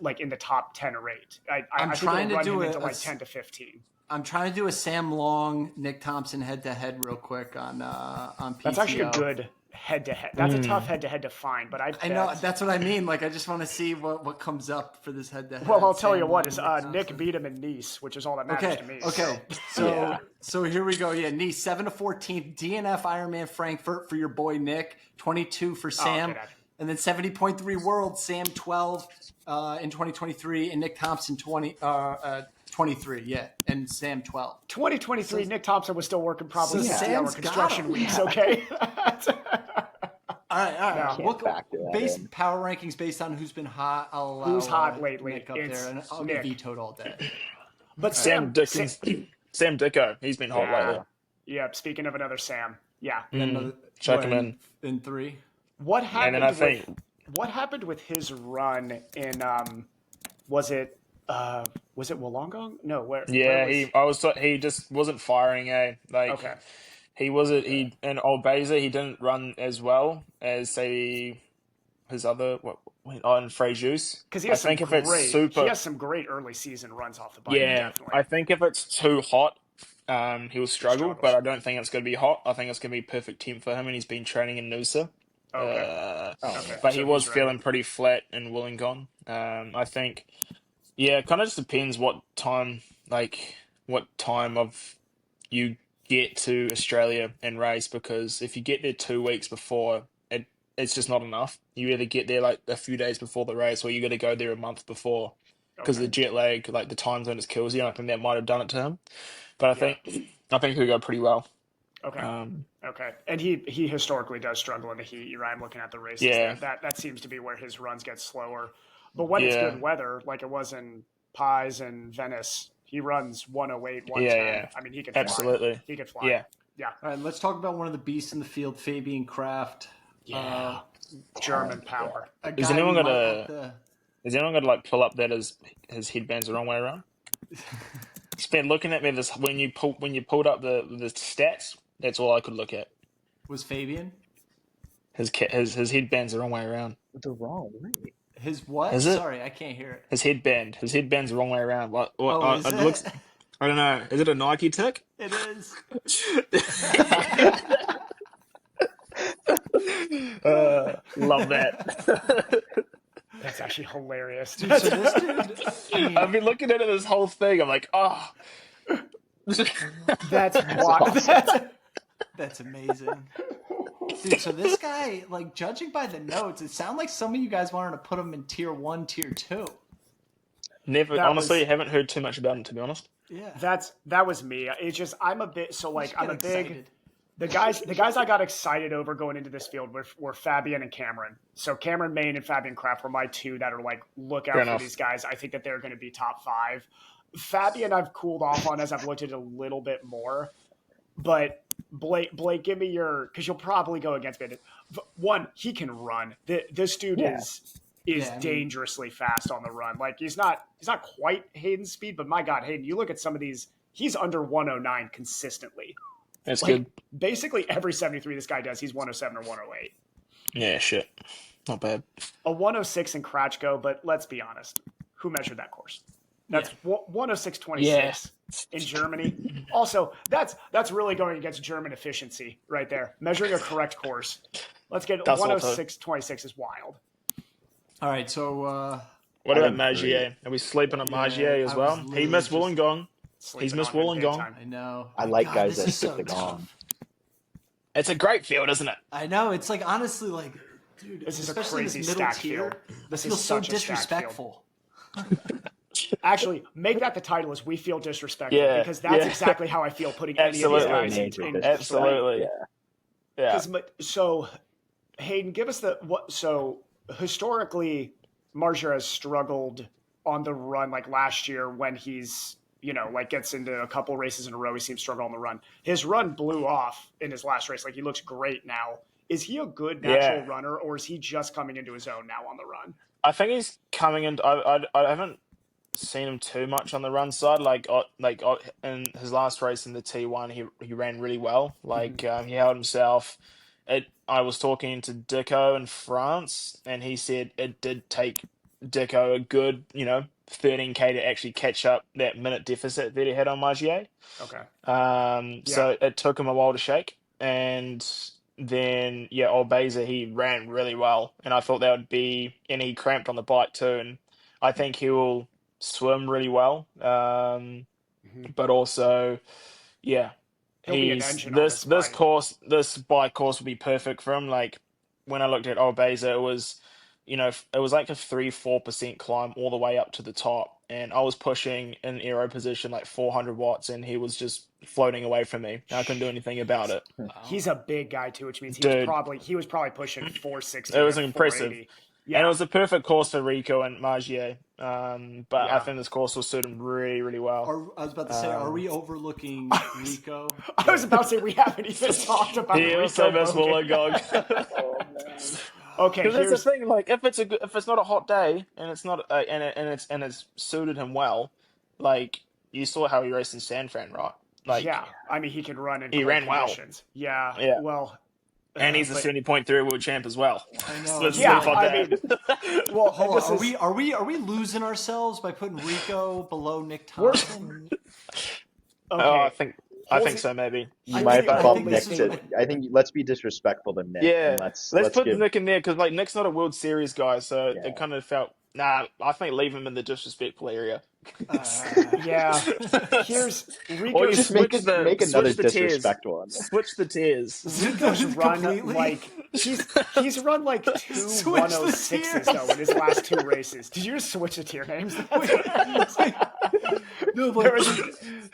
like in the top 10 or 8.
I'm
I think
trying
it'll
to
run
do
him
a-
into like
a-
10 to 15.
I'm trying to do a Sam Long, Nick Thompson head-to-head real quick on PTO.
That's actually a good head-to-head. That's a tough head-to-head to find, but
I know, that's what I mean. Like, I just want to see what comes up for this head-to-head.
Well, I'll tell
Sam
you what,
Long,
is
Nick Thompson.
Nick beat him in Nice, which is all that matters to me.
Okay. So here we go. Yeah, Nice 7 to 14, DNF Ironman Frankfurt for your boy Nick, 22 for Sam,
okay.
and then 70.3 World, Sam 12 in 2023, and Nick Thompson 23, yeah, and Sam 12.
2023, Nick Thompson was still working probably
So
60-hour
Sam's got
construction
him.
weeks, okay?
All right.
Yeah.
We'll
factor that
base
in.
power rankings based on who's been hot. I'll allow,
Who's hot lately?
Nick up
It's
there, and I'll
Nick.
get vetoed all day.
But
Sam Dicko, he's been hot lately.
Yeah, speaking of another Sam. Yeah.
Chuck him in.
3.
What happened
then I think-
what happened with his run in was it Wollongong? No, where
Yeah,
was,
he just wasn't firing, Like
Okay.
he in Old Baser he didn't run as well as say his other on Frejus.
Because he has some great early season runs off the bike.
Yeah,
Definitely.
I think if it's too hot, he'll struggle.
Struggles.
But I don't think it's going to be hot. I think it's going to be perfect temp for him, and he's been training in Noosa.
Okay.
But
So
he was
he's
feeling
ready.
pretty flat in Wollongong. I think, yeah, it kind of just depends what time of you get to Australia and race, because if you get there 2 weeks before, it's just not enough. You either get there like a few days before the race, or you got to go there a month before, because the jet lag, like the time zone, just kills you. And I think that might have done it to him. But I think he'll go pretty well.
Okay. Okay. And he historically does struggle in the heat. You're right. I'm looking at the races.
Yeah.
there. That seems to be where his runs get slower. But when it's
Yeah.
good weather, like it was in Pies and Venice, he runs 108, 110.
Yeah.
I mean, he can fly.
Absolutely.
He could fly.
Yeah.
Yeah.
All right, let's talk about one of the beasts in the field, Fabian Kraft.
Yeah. German power.
A
Is
guy
anyone
we
got
might
a-
have to-
Is anyone going to like pull up that his headband's the wrong way around? Just been looking at me when you pulled up the stats. That's all I could look at.
Was Fabian?
His headband's the wrong way around.
The wrong way.
His what?
Is it?
Sorry, I can't hear it.
His headband's the wrong way around. What?
Is
it
it?
looks. I don't know. Is it a Nike tick?
It is.
Love that.
That's actually hilarious.
So this dude, I mean,
I've been looking at this whole thing. I'm like, oh.
That's wild.
that's amazing. Dude, so this guy, like, judging by the notes, it sounded like some of you guys wanted to put him in tier 1, tier 2.
Never.
That
Honestly,
was-
haven't heard too much about him, to be honest.
Yeah.
That was me. It's just I'm a bit
Just get excited.
The guys I got excited over going into this field were Fabian and Cameron. So Cameron Main and Fabian Kraft were my two that are like, look out for these guys. I think that they're going to be top 5. Fabian I've cooled off on as I've looked at it a little bit more. But Blake, give me because you'll probably go against me. One, he can run. This dude is dangerously fast on the run. Like he's not quite Hayden's speed, but my God, Hayden, you look at some of these, he's under 109 consistently.
That's
like,
good.
Basically every 73 this guy does, he's 107 or 108.
Yeah, shit. Not bad.
A 106 in Kratchko, but let's be honest. Who measured that course? That's 106.26 in Germany. Also, that's really going against German efficiency right there. Measuring a correct course. Let's get 106.26 is wild.
All right, so
what about Magier? Are we sleeping on Magier as well? He missed Wollongong. He's missed Wollongong.
I know.
I like guys that stick the gong.
It's a great field, isn't it?
I know. It's like honestly, like, dude,
this is a
especially
crazy
this middle
stack
tier.
field. This
feels
is
so
such
disrespectful.
Actually, make that the title is we feel disrespectful because that's exactly how I feel putting any of these guys in.
Absolutely. Yeah.
So, Hayden, give us so historically, Marger has struggled on the run like last year when he's, like gets into a couple races in a row, he seems to struggle on the run. His run blew off in his last race. Like he looks great now. Is he a good natural runner or is he just coming into his own now on the run?
I think he's coming in. I haven't seen him too much on the run side. Like in his last race in the T1, he ran really well. Like he held himself. I was talking to Dico in France, and he said it did take Dico a good 13K to actually catch up that minute deficit that he had on Magier.
Okay.
So it took him a while to shake, and then Old Beza, he ran really well, and I thought that would be, and he cramped on the bike too, and I think he will swim really well. But also, this bike course would be perfect for him. Like when I looked at Old Beza, it was like a 3-4% climb all the way up to the top, and I was pushing in aero position like 400 watts, and he was just floating away from me. I couldn't do anything about it.
He's a big guy too, which means he was probably pushing 460.
It was impressive.
Yeah.
And it was a perfect course for Rico and Magier. But I think this course will suit him really, really well.
I was about to say, are we overlooking Rico?
I was about to say we haven't even talked about Rico.
He also missed Wollongong.
Okay,
because that's the thing. Like, if it's not a hot day and it's not and it's suited him well, like you saw how he raced in San Fran, right? Like,
I mean, he can run in.
He ran
conditions.
well.
Yeah. Well.
And he's a 70.3 world champ as well.
I know.
So let's hold
on. Are we losing ourselves by putting Rico below Nick Thompson?
Okay.
Oh, I think so. Maybe
you might have to bump Nick to. I think let's be disrespectful to Nick.
Yeah,
let's
put Nick in there because like Nick's not a World Series guy, so it kind of felt. Nah, I think leave him in the disrespectful area.
Here's Rico.
Or just make another disrespectful one.
Switch the tiers.
Rico's run like he's run like 2 106s though in his last 2 races. Did you just switch the tier names?
No, but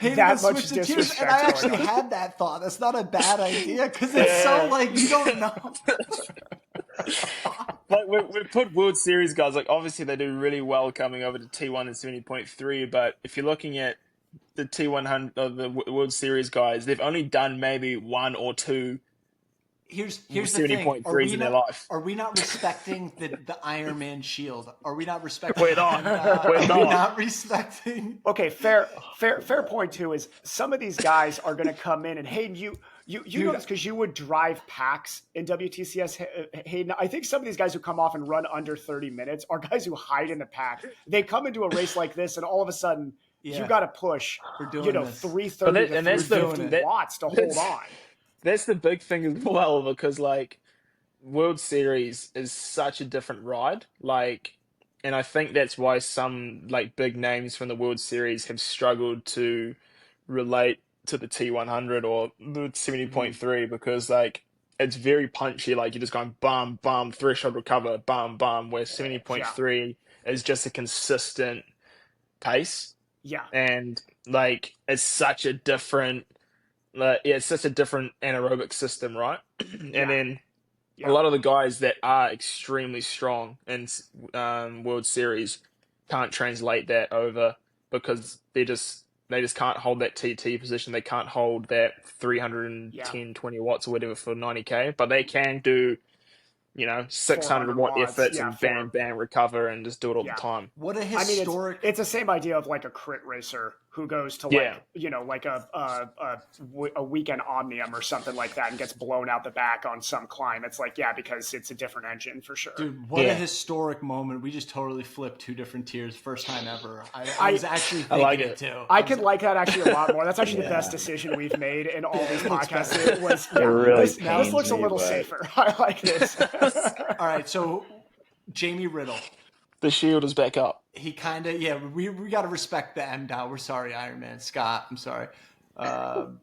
that much disrespect.
And I actually had that thought. That's not a bad idea because it's so like you don't know.
Like we put World Series guys, like obviously they do really well coming over to T1 and 70.3, but if you're looking at the T100 of the World Series guys, they've only done maybe 1 or 2
Here's the thing.
70.3s in their life.
Are we not respecting the IronMan shield? Are we not respecting?
We're not.
We're not respecting.
Okay, fair point too is some of these guys are going to come in and Hayden, you know this because you would drive packs in WTCS. Hayden, I think some of these guys who come off and run under 30 minutes are guys who hide in the pack. They come into a race like this, and all of a sudden you got to push.
We're doing
330 to 350 watts to hold on.
That's the big thing as well, because like World Series is such a different ride. Like, and I think that's why some like big names from the World Series have struggled to relate to the T100 or the 70.3 because like it's very punchy. Like you're just going bum bum threshold recover bum bum. Where 70.3 is just a consistent pace.
Yeah,
and like it's such a different it's just a different anaerobic system, right? And
Yeah.
then
Yeah.
a lot of the guys that are extremely strong in World Series can't translate that over because they just can't hold that TT position. They can't hold that 310, 20 watts or whatever for 90K, but they can do, 600
400
watt
watts.
efforts
Yeah,
and bam, bam, recover and just do it all
Yeah.
the time.
What a
I mean,
historic.
it's the same idea of like a crit racer who goes to
Yeah.
like a weekend Omnium or something like that and gets blown out the back on some climb. It's like, yeah, because it's a different engine for sure.
Dude, what a
Yeah.
historic moment. We just totally flipped two different tiers. First time ever. I was actually thinking
like
it
it.
too.
I could like that actually a lot more. That's actually the
Yeah.
best decision we've made in all these podcasts. It was,
It really
this
pains
looks a
me,
little
but-
safer. I like this.
All right, so Jamie Riddle.
The shield is back up.
He kind of, we got to respect the M Dow. We're sorry, Iron Man. Scott, I'm sorry.
I don't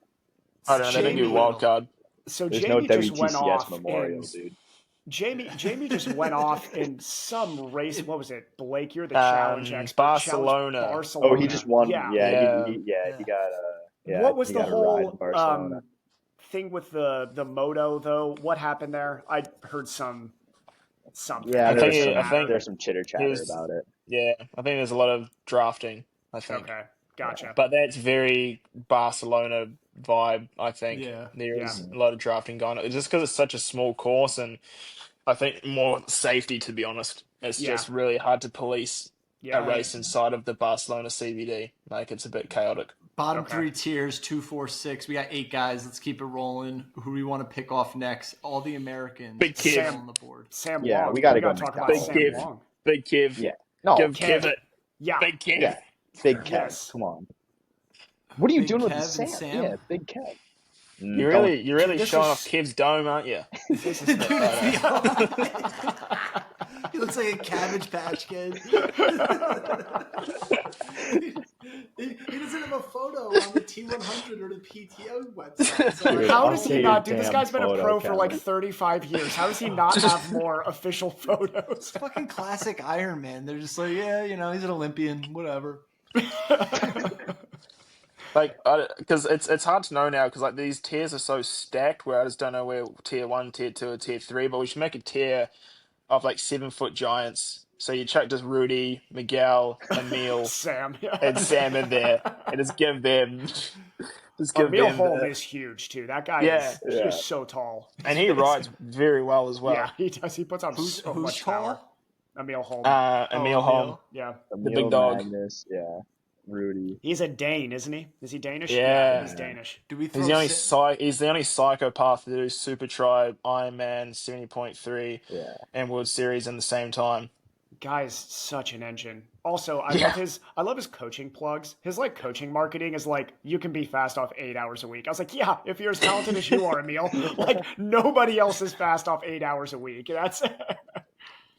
know. They didn't
Jamie
do a wild
Riddle.
card.
So
There's no
Jamie just went
WTCS
off
memorial,
in,
dude.
Jamie just went off in some race. What was it? Blake, you're the challenge expert.
Barcelona.
Challenge Barcelona.
Oh, he just won.
Yeah.
Yeah,
Yeah.
he got
What was
he
the
got a ride in
whole
Barcelona.
thing with the moto though? What happened there? I heard something.
Yeah,
I
there's
think-
there's some chitter chatter
Here's-
about it.
Yeah, I think there's a lot of drafting, I think.
Okay, gotcha.
But that's very Barcelona vibe, I think.
Yeah.
There is a lot of drafting going on. Just because it's such a small course, and I think more safety, to be honest. It's
Yeah.
just really hard to police
Yeah,
a race inside of the Barcelona CBD. Like, it's a bit chaotic.
Bottom
Okay.
3 tiers, 2, 4, 6. We got 8 guys. Let's keep it rolling. Who do we want to pick off next? All the Americans.
Big Kev.
All on the board.
Sam
Yeah,
Long.
we gotta go
talk
McDowell.
about
Big
Sam
Kev.
Long.
Big Kev.
Yeah. No,
Give
Kev.
Kev it.
Yeah,
Big Kev.
yeah. Big Kev.
Yes.
Come on. What are you
Big
doing with
Kev
Sam?
and Sam?
Yeah, Big Kev.
You're really
This
showing
is-
off Kev's dome, aren't you?
He looks like a Cabbage Patch Kid. He doesn't have a photo on the T100 or the PTO website. So
Dude,
How
I'll
does he
take
not,
a
dude? This
damn
guy's been a
photo,
pro for like
Kevin.
35 years. How does he not have more official photos?
fucking classic Iron Man. They're just like, yeah, he's an Olympian, whatever.
Like, because it's hard to know now because like these tiers are so stacked where I just don't know where tier 1, tier 2, or tier 3. But we should make a tier of like 7-foot giants. So you chuck just Rudy, Miguel, Emil,
Sam. Yeah.
and Sam in there, and just give them,
Emil Holm is huge too. That guy
Yeah.
is
Yeah.
he's so tall.
and he rides very well as well.
Yeah, he does. He puts on
Who's
so much
tall?
power. Emil Holm.
Emil Holm.
Yeah,
Emil
big dog.
Magnus, yeah. Rudy.
he's a Dane, isn't he? Is he Danish?
Yeah.
He's Danish.
Do we throw
He's the only psychopath to do Super Tri, Ironman 70.3,
Yeah.
and World Series in the same time.
Guy's such an engine. Also, I
Yeah.
love his coaching plugs. His like coaching marketing is like, you can be fast off 8 hours a week. I was like, yeah, if you're as talented as you are, Emil, like nobody else is fast off 8 hours a week. That's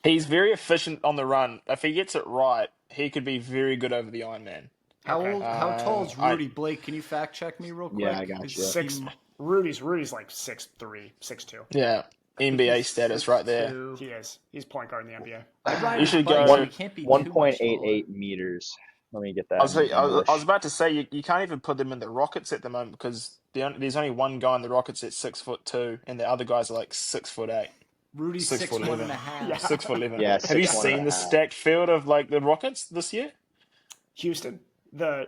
He's very efficient on the run. If he gets it right, he could be very good over the Ironman.
How
Okay.
old? How tall is
I-
Rudy? Blake, can you fact check me real quick?
Yeah, I got
Is
you.
he-
Rudy's like 6'3", 6'2".
Yeah, NBA status right there.
He is. He's point guard in the NBA.
I'd ride
You
his
should
bike,
go-
so he can't be too much
1.88 meters. Let me get that.
I was,
in
I was
English.
about to say you can't even put them in the Rockets at the moment because there's only one guy in the Rockets at 6'2", and the other guys are like 6'8".
Rudy's
6'11".
6'1.5".
Yeah.
6'11".
Yeah,
Have you
6'1.5".
seen the stacked field of like the Rockets this year?
Houston.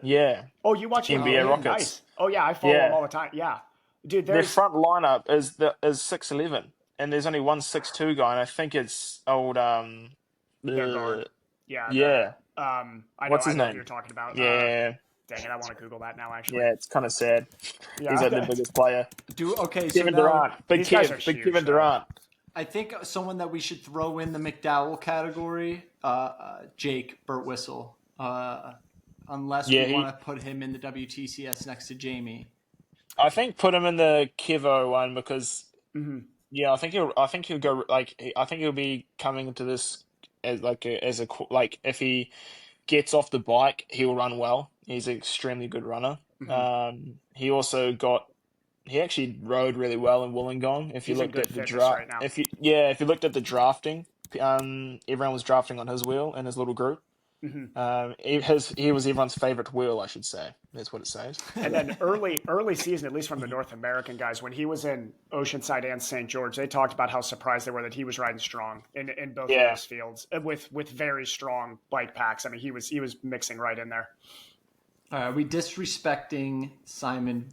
Yeah,
Oh, you watch
NBA
it?
Rockets.
Nice. Oh yeah, I follow
Yeah.
them all the time. Yeah, dude.
their
There's
front lineup is 6'11", and there's only one 6'2" guy, and I think it's old
their
uh,
guard. Yeah.
yeah,
I know.
What's his
I know
name?
What you're talking about.
yeah,
Dang it! I want to Google that now. Actually.
yeah. It's kind of sad.
Yeah.
He's like the biggest player.
Okay, so
Kevin
now
Durant, big
these guys are
Big
huge,
Kevin
though.
Durant.
I think someone that we should throw in the McDowell category, Jake Burtwhistle, unless
Yeah,
we
he-
want to put him in the WTCS next to Jamie.
I think put him in the Kevo one because
Mhm.
yeah, I think he'll go like I think he'll be coming to this as like if he gets off the bike, he'll run well. He's an extremely good runner. He actually rode really well in Wollongong. If you
He's in
looked
good
at the
fitness
draft,
right now.
if you looked at the drafting, everyone was drafting on his wheel in his little group. He was everyone's favorite wheel, I should say. That's what it says.
And then early season, at least from the North American guys, when he was in Oceanside and St. George, they talked about how surprised they were that he was riding strong in both of those fields with very strong bike packs. I mean, he was mixing right in there.
Are we disrespecting Simon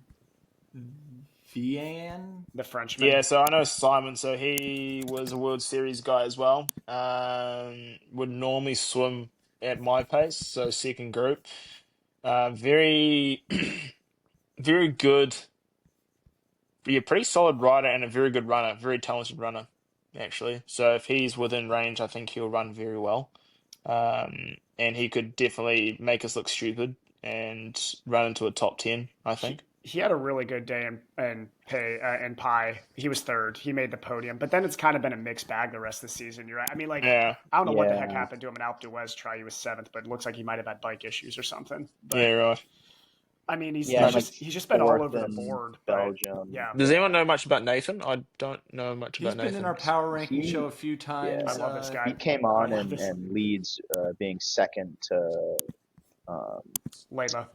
Vian?
The Frenchman.
Yeah, so I know Simon. So he was a World Series guy as well. Would normally swim at my pace, so second group. Very, very good. Yeah, pretty solid rider and a very good runner. Very talented runner, actually. So if he's within range, I think he'll run very well. And he could definitely make us look stupid and run into a top 10, I think.
He had a really good day in Pi. He was third. He made the podium, but then it's kind of been a mixed bag the rest of the season. You're right. I mean, I don't know what the heck happened to him in Alpe d'Huez try. He was seventh, but it looks like he might have had bike issues or something. But,
yeah, right.
I mean, he's just been all over the board.
Belgium.
Right? Yeah.
Does anyone know much about Nathan? I don't know much about Nathan.
He's been in our power ranking show a few times.
I love this guy.
He came on and leads being second to
Leyva.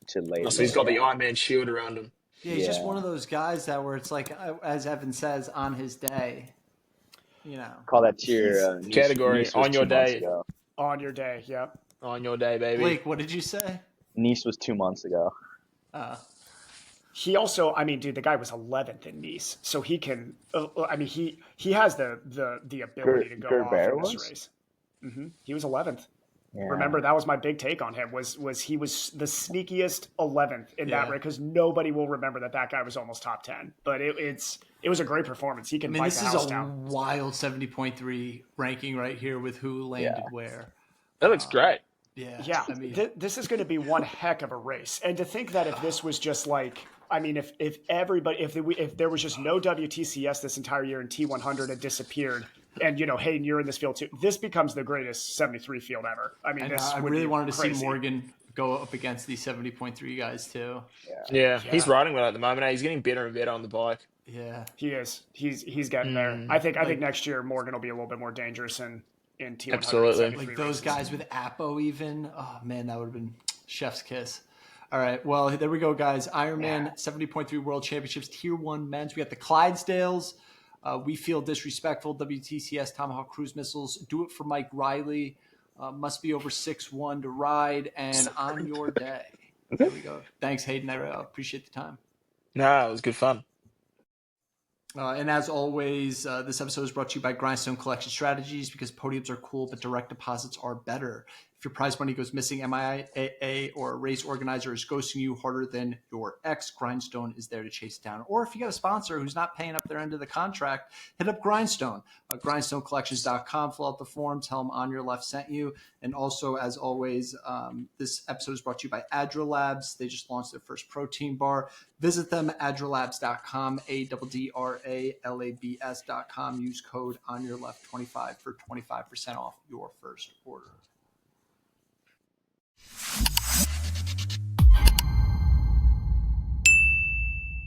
To Leyva.
So he's got the Ironman shield around him.
Yeah, he's just one of those guys that where it's like, as Evan says, on his day,
Call that to your
category
Nice
on your day.
On your day, yep.
On your day, baby.
Blake, what did you say?
Nice was 2 months ago.
He also, I mean, dude, the guy was 11th in Nice, so he can. I mean, he has the ability to go off in this race. He was 11th. Yeah. Remember, that was my big take on him. Was he was the sneakiest 11th in that race because nobody will remember that guy was almost top 10. But it was a great performance. He can bite the house down.
This is a wild 70.3 ranking right here with who landed where.
That looks great.
Yeah. I mean, this is going to be one heck of a race. And to think that if this was just like, I mean, if there was just no WTCS this entire year and T100 had disappeared, and Hayden, you're in this field too, this becomes the greatest 73 field ever. I mean,
I really wanted to see Morgan go up against these 70.3 guys too.
Yeah, he's riding well at the moment. He's getting better and better on the bike.
Yeah,
he is. He's getting there. I think next year Morgan will be a little bit more dangerous in T100.
Absolutely.
Like those guys with Apo even. Oh man, that would have been chef's kiss. All right, well, there we go, guys. Ironman 70.3 World Championships, Tier 1 men's. We got the Clydesdales. We feel disrespectful. WTCS Tomahawk Cruise Missiles. Do it for Mike Riley. Must be over 6'1" to ride. And on your day. There we go. Thanks, Hayden. I appreciate the time.
No, it was good fun.
And as always, this episode is brought to you by Grindstone Collection Strategies because podiums are cool, but direct deposits are better. If your prize money goes missing, MIA or a race organizer is ghosting you harder than your ex, Grindstone is there to chase it down. Or if you got a sponsor who's not paying up their end of the contract, hit up Grindstone. GrindstoneCollections.com. Fill out the form. Tell them On Your Left sent you. And also, as always, this episode is brought to you by AdraLabs. They just launched their first protein bar. Visit them, AdraLabs.com, ADDRALABS.com. Use code ONYERLEFT25 for 25% off your first order.